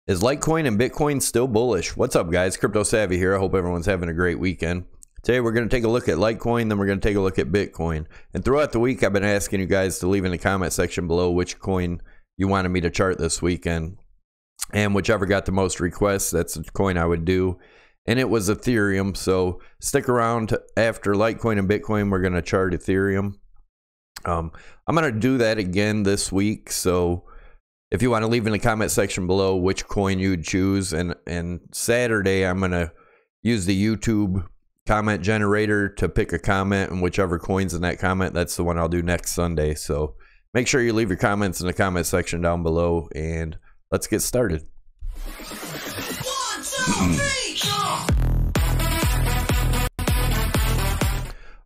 Is Litecoin and Bitcoin still bullish? What's up, guys? Crypto Savvy here. I hope everyone's having a great weekend. Today we're going to take a look at Litecoin, then we're going to take a look at Bitcoin. And throughout the week, I've been asking you guys to leave in the comment section below which coin you wanted me to chart this weekend. And whichever got the most requests, that's the coin I would do. And it was Ethereum, so stick around. After Litecoin and Bitcoin, we're going to chart Ethereum. I'm going to do that again this week, so if you want to leave in the comment section below which coin you'd choose. And Saturday, I'm going to use the YouTube comment generator to pick a comment, and whichever coin's in that comment, that's the one I'll do next Sunday. So make sure you leave your comments in the comment section down below, and let's get started. 1, 2, 3, jump!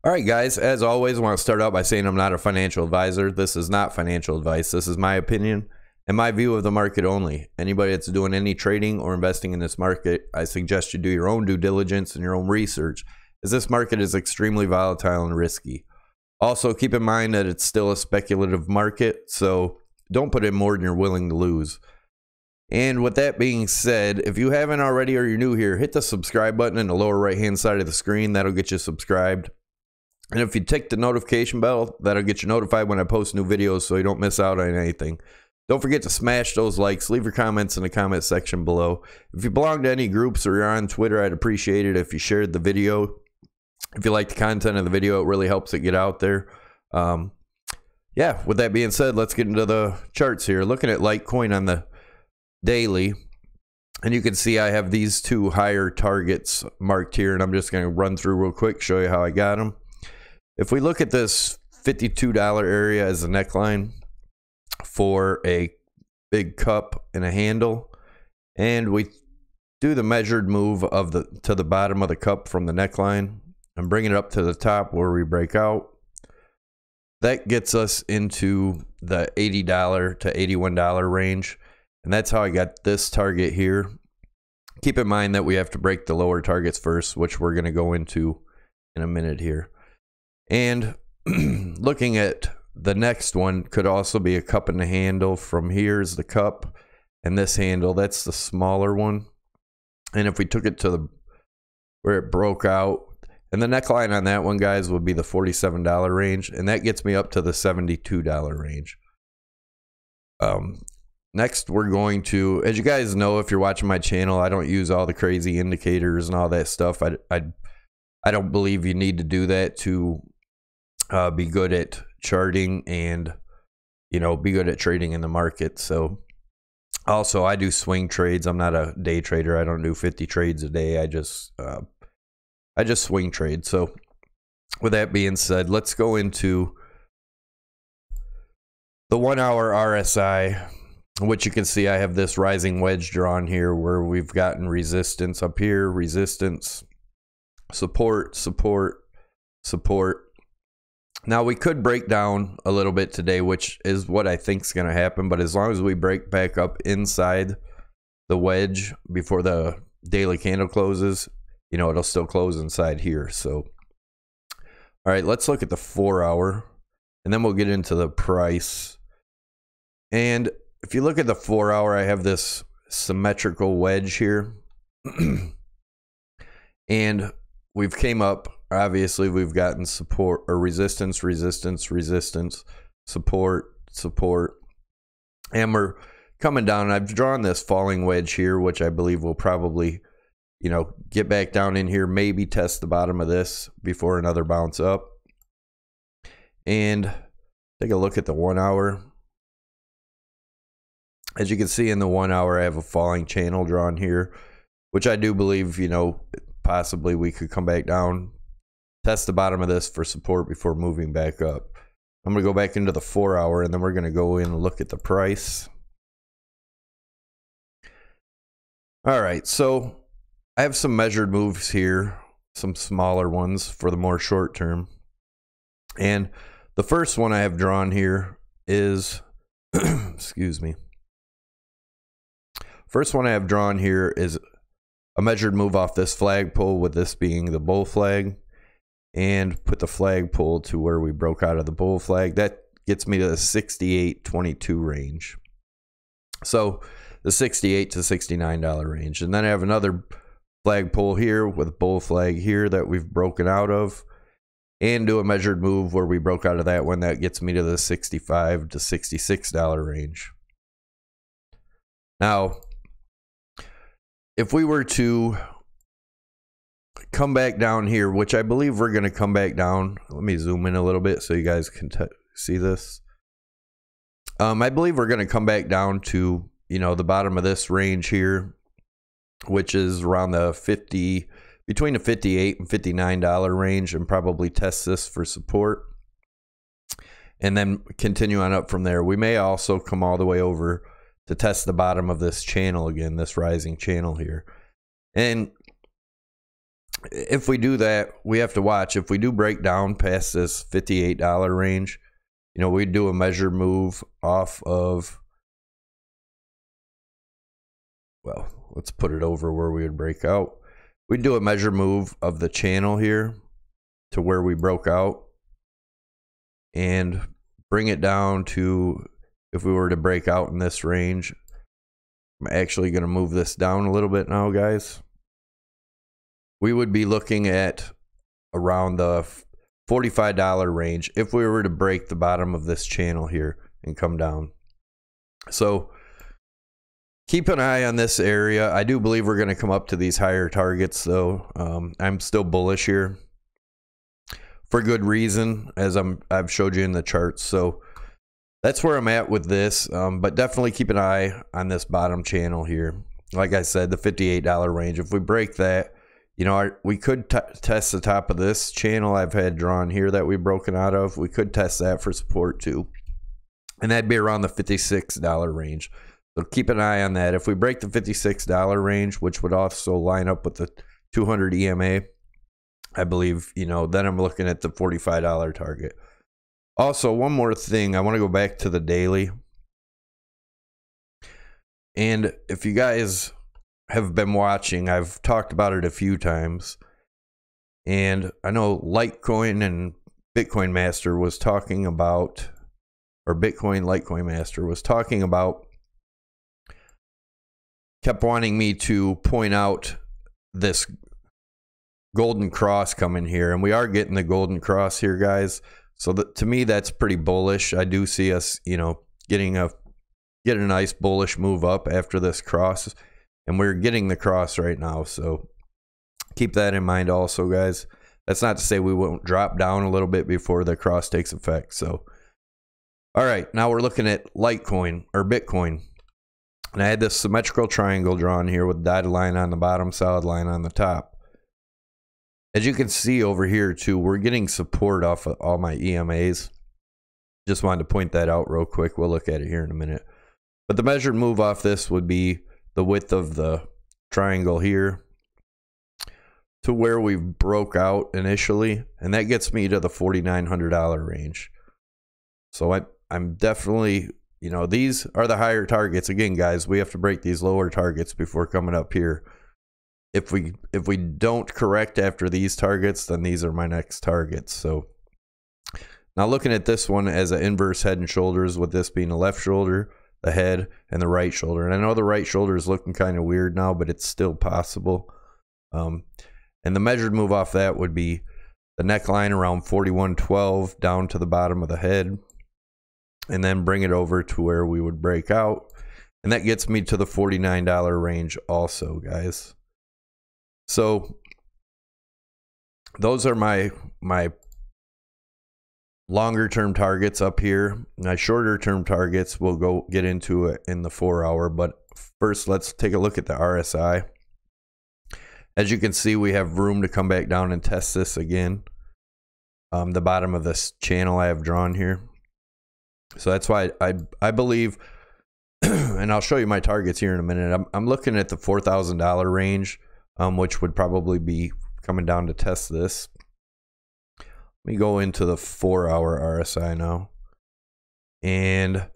All right, guys, as always, I want to start out by saying I'm not a financial advisor. This is not financial advice. This is my opinion and my view of the market only. Anybody that's doing any trading or investing in this market, I suggest you do your own due diligence and your own research, as this market is extremely volatile and risky. Also, keep in mind that it's still a speculative market, so don't put in more than you're willing to lose. And with that being said, if you haven't already or you're new here, hit the subscribe button in the lower right-hand side of the screen. That'll get you subscribed. And if you tick the notification bell, that'll get you notified when I post new videos so you don't miss out on anything. Don't forget to smash those likes. Leave your comments in the comment section below. If you belong to any groups or you're on Twitter, I'd appreciate it if you shared the video. If you like the content of the video, it really helps it get out there. Yeah, with that being said, let's get into the charts here. Looking at Litecoin on the daily, and you can see I have these two higher targets marked here, and I'm just going to run through real quick, show you how I got them. If we look at this $52 area as a neckline for a big cup and a handle, and we do the measured move of to the bottom of the cup from the neckline and bring it up to the top where we break out, that gets us into the $80 to $81 range, and that's how I got this target here. Keep in mind that we have to break the lower targets first, which we're going to go into in a minute here. And looking at the next one, could also be a cup and a handle. From here is the cup, and this handle, that's the smaller one. And if we took it to where it broke out, and the neckline on that one, guys, would be the $47 range, and that gets me up to the $72 range. Next, we're going to, as you guys know, if you're watching my channel, I don't use all the crazy indicators and all that stuff. I don't believe you need to do that to be good at charting and, you know, be good at trading in the market. So also, I do swing trades. I'm not a day trader. I don't do 50 trades a day. I just swing trade. So with that being said, let's go into the 1 hour RSI, which you can see I have this rising wedge drawn here where we've gotten resistance up here, resistance, support, support, support. Now, we could break down a little bit today, which is what I think is going to happen. But as long as we break back up inside the wedge before the daily candle closes, you know, it'll still close inside here. So, all right, let's look at the 4 hour, and then we'll get into the price. And if you look at the 4 hour, I have this symmetrical wedge here. And we've came up. Obviously, we've gotten support or resistance, resistance, resistance, support, support. And we're coming down. I've drawn this falling wedge here, which I believe will probably, you know, get back down in here, maybe test the bottom of this before another bounce up. And take a look at the 1 hour. As you can see in the 1 hour, I have a falling channel drawn here, which I do believe, you know, possibly we could come back down, test the bottom of this for support before moving back up. I'm going to go back into the 4 hour, and then we're going to go in and look at the price. All right, so I have some measured moves here, some smaller ones for the more short term. And the first one I have drawn here is, excuse me. First one I have drawn here is a measured move off this flagpole, with this being the bull flag. And put the flagpole to where we broke out of the bull flag. That gets me to the 68.22 range. So the $68 to $69 range. And then I have another flagpole here with a bull flag here that we've broken out of, and do a measured move where we broke out of that one. That gets me to the $65 to $66 range. Now, if we were to come back down here, which I believe we're going to come back down. Let me zoom in a little bit so you guys can see this. I believe we're going to come back down to, you know, the bottom of this range here, which is around the between the $58 and $59 range, and probably test this for support and then continue on up from there. We may also come all the way over to test the bottom of this channel again, this rising channel here. And if we do that, we have to watch. If we do break down past this $58 range, you know, we do a measure move off of, well, let's put it over where we would break out. We do a measure move of the channel here to where we broke out and bring it down to, if we were to break out in this range, I'm actually going to move this down a little bit now, guys. We would be looking at around the $45 range if we were to break the bottom of this channel here and come down. So keep an eye on this area. I do believe we're going to come up to these higher targets, though. I'm still bullish here for good reason, as I've showed you in the charts. So that's where I'm at with this, but definitely keep an eye on this bottom channel here. Like I said, the $58 range. If we break that, you know, we could test the top of this channel I've had drawn here that we've broken out of. We could test that for support too, and that'd be around the $56 range. So keep an eye on that. If we break the $56 range, which would also line up with the 200 EMA, I believe, you know, then I'm looking at the $45 target. Also, one more thing, I want to go back to the daily. And if you guys have been watching, I've talked about it a few times. And I know LITECOIN and Bitcoin Master was talking about, or Bitcoin LITECOIN Master was talking about, kept wanting me to point out this golden cross coming here. And we are getting the golden cross here, guys. So to me, that's pretty bullish. I do see us, you know, getting a nice bullish move up after this cross. And we're getting the cross right now. So keep that in mind also, guys. That's not to say we won't drop down a little bit before the cross takes effect. So, all right, now we're looking at Litecoin or Bitcoin. And I had this symmetrical triangle drawn here with dotted line on the bottom, solid line on the top. As you can see over here too, we're getting support off of all my EMAs. Just wanted to point that out real quick. We'll look at it here in a minute. But the measured move off this would be the width of the triangle here to where we broke out initially. And that gets me to the $4,900 range. So I'm definitely, you know, these are the higher targets. Again, guys, we have to break these lower targets before coming up here. If we don't correct after these targets, then these are my next targets. So now looking at this one as an inverse head and shoulders, with this being the left shoulder, the head, and the right shoulder. And I know the right shoulder is looking kind of weird now, but it's still possible. And the measured move off that would be the neckline around 4112 down to the bottom of the head, and then bring it over to where we would break out. And that gets me to the $49 range also, guys. So those are my longer term targets up here. My shorter term targets, we'll go get into it in the 4 hour, but first let's take a look at the RSI. As you can see, we have room to come back down and test this again. The bottom of this channel I have drawn here. So that's why I believe, and I'll show you my targets here in a minute. I'm looking at the $4,000 range, which would probably be coming down to test this. Let me go into the 4 hour RSI now. And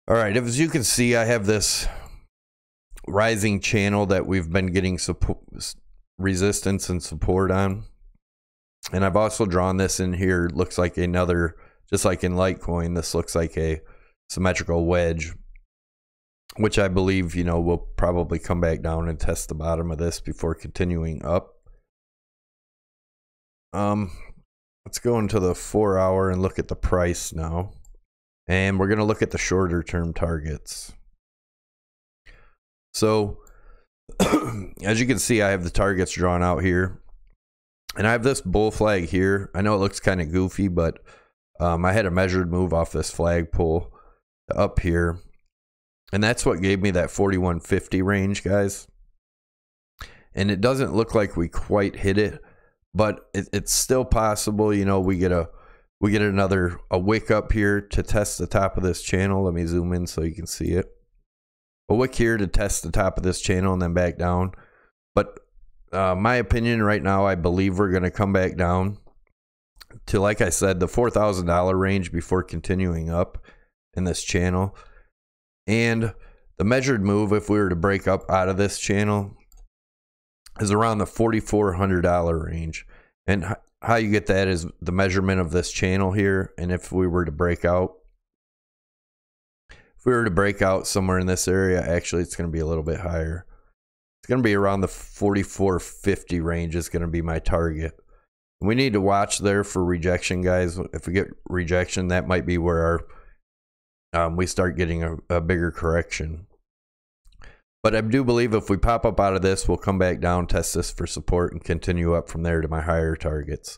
all right, as you can see, I have this rising channel that we've been getting resistance and support on. And I've also drawn this in here. Looks like another, just like in Litecoin, this looks like a symmetrical wedge which I believe, you know, we'll probably come back down and test the bottom of this before continuing up. Let's go into the 4 hour and look at the price now. And we're going to look at the shorter term targets. So as you can see, I have the targets drawn out here. And I have this bull flag here. I know it looks kind of goofy, but I had a measured move off this flagpole up here. And that's what gave me that 4150 range, guys. And it doesn't look like we quite hit it, but it's still possible. You know, we get a wick up here to test the top of this channel. Let me zoom in so you can see it. A wick here to test the top of this channel and then back down. But my opinion right now, I believe we're going to come back down to, like I said, the $4,000 range before continuing up in this channel. And the measured move, if we were to break up out of this channel, is around the $4,400 range. And how you get that is the measurement of this channel here. And if we were to break out, somewhere in this area, actually it's going to be a little bit higher. It's going to be around the 4450 range is going to be my target. We need to watch there for rejection, guys. If we get rejection, that might be where we start getting a bigger correction. But I do believe if we pop up out of this, we'll come back down, test this for support, and continue up from there to my higher targets.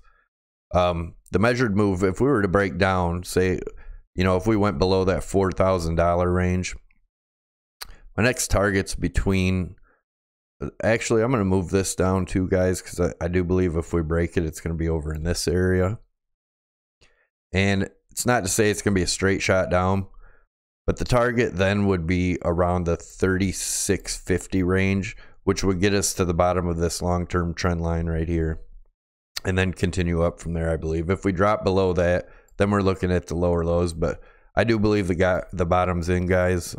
The measured move, if we were to break down, say, you know, if we went below that $4,000 range, my next target's between, actually, I'm going to move this down too, guys, because I do believe if we break it, it's going to be over in this area. And it's not to say it's going to be a straight shot down, but the target then would be around the 3650 range, which would get us to the bottom of this long-term trend line right here, and then continue up from there, I believe. If we drop below that, then we're looking at the lower lows, but I do believe the bottom's in, guys.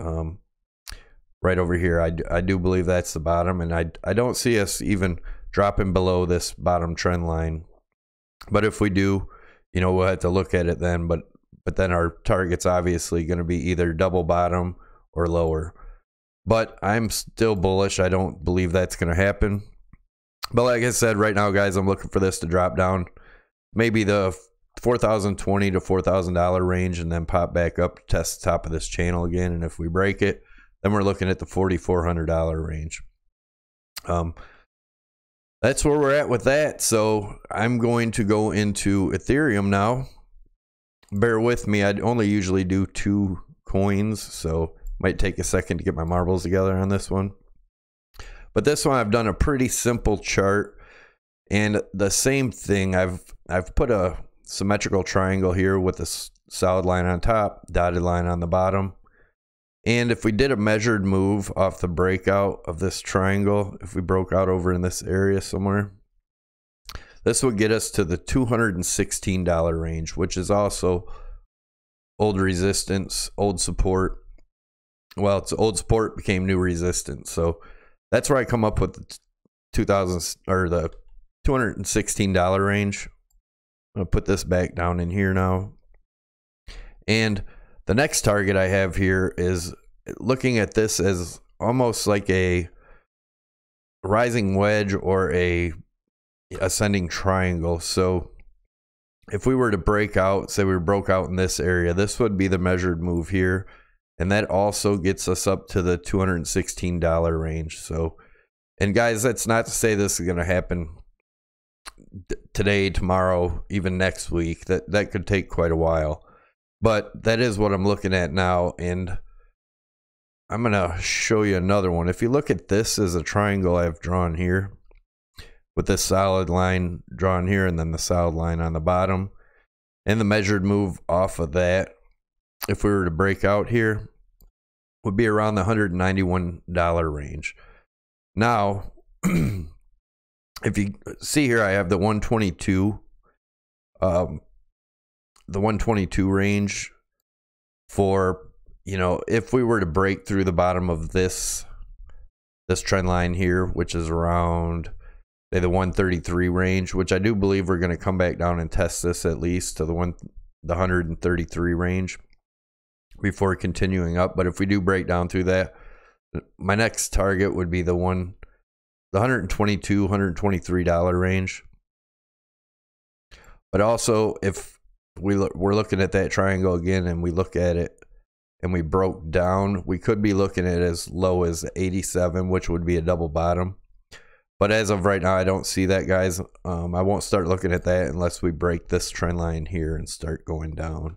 Right over here, I do believe that's the bottom, and I don't see us even dropping below this bottom trend line. But if we do, you know, we'll have to look at it then, but then our target's obviously going to be either double bottom or lower. But I'm still bullish. I don't believe that's going to happen. But like I said, right now, guys, I'm looking for this to drop down maybe the $4,020 to $4,000 range and then pop back up to test the top of this channel again. And if we break it, then we're looking at the $4,400 range. That's where we're at with that. So I'm going to go into Ethereum now. Bear with me. I only usually do 2 coins, so it might take a second to get my marbles together on this one. But this one, I've done a pretty simple chart, and the same thing. I've put a symmetrical triangle here with a solid line on top, dotted line on the bottom. And if we did a measured move off the breakout of this triangle, if we broke out over in this area somewhere, this would get us to the $216 range, which is also old resistance, old support. Well, it's old support became new resistance. So that's where I come up with the the $216 range. I'm gonna put this back down in here now. And the next target I have here is looking at this as almost like a rising wedge or a ascending triangle. So if we were to break out, say we broke out in this area, this would be the measured move here, and that also gets us up to the $216 range. So, and guys, that's not to say this is going to happen today, tomorrow, even next week. That could take quite a while, but that is what I'm looking at now. And I'm going to show you another one. If you look at this as a triangle I've drawn here, with this solid line drawn here and then the solid line on the bottom, and the measured move off of that, if we were to break out here, would be around the $191 range. Now, if you see here, I have the 122 range for, you know, if we were to break through the bottom of this trend line here, which is around, say, the 133 range, which I do believe we're going to come back down and test this at least to the 133 range before continuing up. But if we do break down through that, My next target would be the $122, $123 range. But also, if we're looking at that triangle again and we look at it and we broke down, we could be looking at as low as 87, which would be a double bottom. But as of right now, I don't see that, guys. I won't start looking at that unless we break this trend line here and start going down.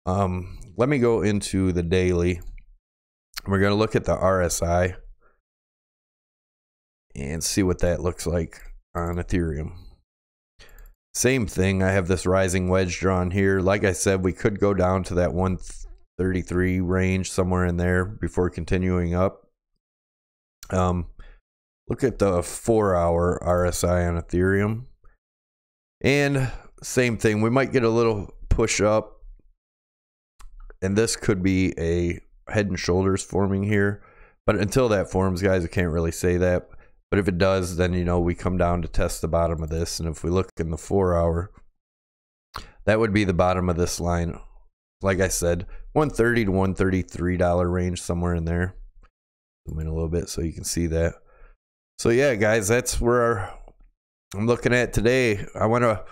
Let me go into the daily. We're going to look at the RSI and see what that looks like on Ethereum. Same thing. I have this rising wedge drawn here. Like I said, we could go down to that 133 range, somewhere in there, before continuing up. Look at the 4-hour RSI on Ethereum. And same thing. We might get a little push up. And this could be a head and shoulders forming here. But until that forms, guys, I can't really say that. But if it does, then, you know, we come down to test the bottom of this. And if we look in the 4-hour, that would be the bottom of this line. Like I said, $130 to $133 range, somewhere in there. Zoom in a little bit so you can see that. So yeah, guys, that's where I'm looking at today. I want to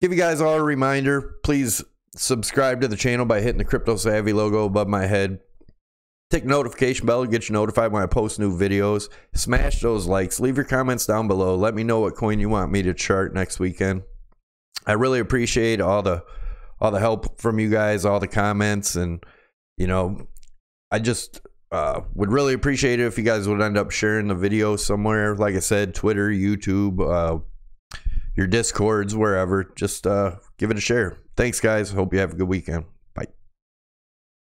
give you guys all a reminder. Please subscribe to the channel by hitting the Crypto Savvy logo above my head. Tick notification bell to get you notified when I post new videos. Smash those likes. Leave your comments down below. Let me know what coin you want me to chart next weekend. I really appreciate all the help from you guys, all the comments, and you know, I just would really appreciate it if you guys would end up sharing the video somewhere. Like I said, Twitter, YouTube, your Discords, wherever. Just give it a share. Thanks, guys. Hope you have a good weekend.